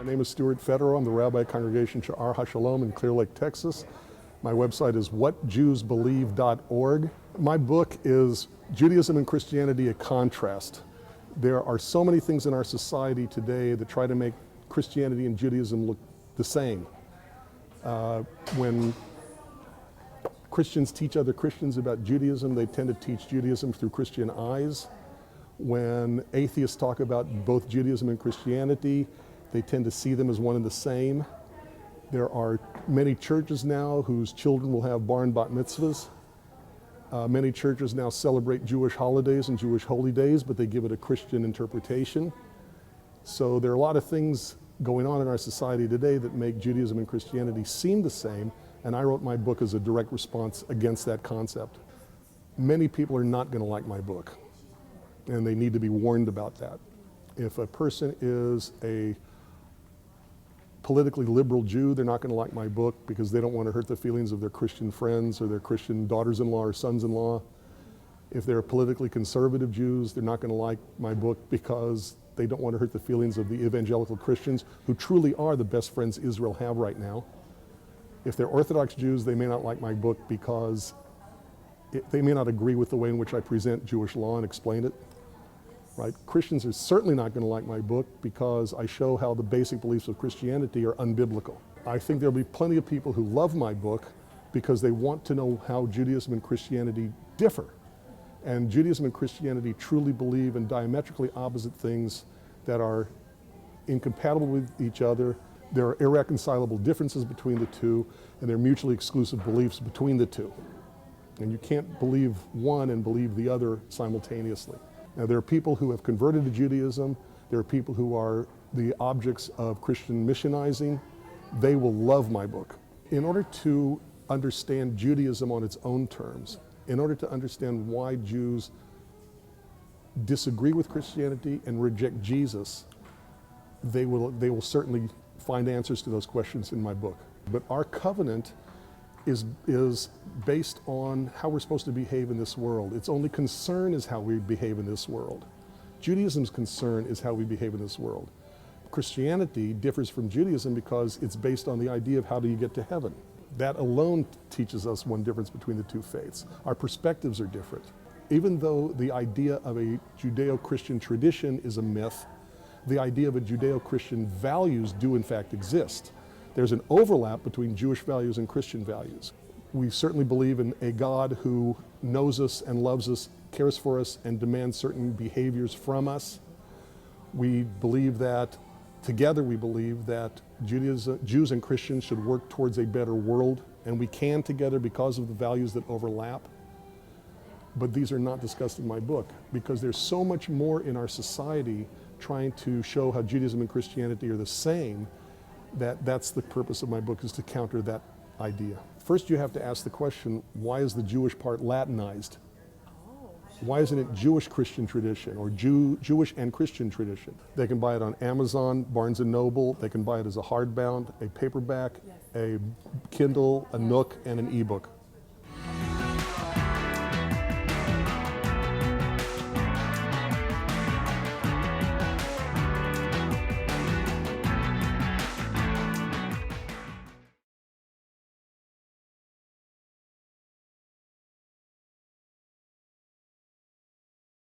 name is Stuart Federow. I'm the rabbi at Congregation Sha'ar HaShalom in Clear Lake, Texas. My website is whatjewsbelieve.org. My book is Judaism and Christianity, a Contrast. There are so many things in our society today that try to make Christianity and Judaism look the same. When Christians teach other Christians about Judaism, they tend to teach Judaism through Christian eyes. When atheists talk about both Judaism and Christianity, they tend to see them as one and the same. There are many churches now whose children will have bar and bat mitzvahs. Many churches now celebrate Jewish holidays and Jewish holy days, but they give it a Christian interpretation. So there are a lot of things going on in our society today that make Judaism and Christianity seem the same, and I wrote my book as a direct response against that concept. Many people are not going to like my book, and they need to be warned about that. If a person is a politically liberal Jew, they're not going to like my book because they don't want to hurt the feelings of their Christian friends or their Christian daughters-in-law or sons-in-law. If they're politically conservative Jews, they're not going to like my book because they don't want to hurt the feelings of the evangelical Christians, who truly are the best friends Israel have right now. If they're Orthodox Jews, they may not like my book because they may not agree with the way in which I present Jewish law and explain it. Right? Christians are certainly not going to like my book because I show how the basic beliefs of Christianity are unbiblical. I think there'll be plenty of people who love my book because they want to know how Judaism and Christianity differ. And Judaism and Christianity truly believe in diametrically opposite things that are incompatible with each other. There are irreconcilable differences between the two, and there are mutually exclusive beliefs between the two. And you can't believe one and believe the other simultaneously. Now, there are people who have converted to Judaism. There are people who are the objects of Christian missionizing. They will love my book. In order to understand Judaism on its own terms, in order to understand why Jews disagree with Christianity and reject Jesus, they will certainly find answers to those questions in my book. But our covenant is based on how we're supposed to behave in this world. Its only concern is how we behave in this world. Judaism's concern is how we behave in this world. Christianity differs from Judaism because it's based on the idea of how do you get to heaven. That alone teaches us one difference between the two faiths. Our perspectives are different. Even though the idea of a Judeo-Christian tradition is a myth, the idea of a Judeo-Christian values do in fact exist. There's an overlap between Jewish values and Christian values. We certainly believe in a God who knows us and loves us, cares for us, and demands certain behaviors from us. We believe that, together we believe that Jews and Christians should work towards a better world, and we can together because of the values that overlap. But these are not discussed in my book because there's so much more in our society trying to show how Judaism and Christianity are the same. That's the purpose of my book, is to counter that idea. First, you have to ask the question, why is the Jewish part Latinized? Why isn't it Jewish Christian tradition or Jewish and Christian tradition? They can buy it on Amazon, Barnes & Noble. They can buy it as a hardbound, a paperback, a Kindle, a Nook, and an ebook.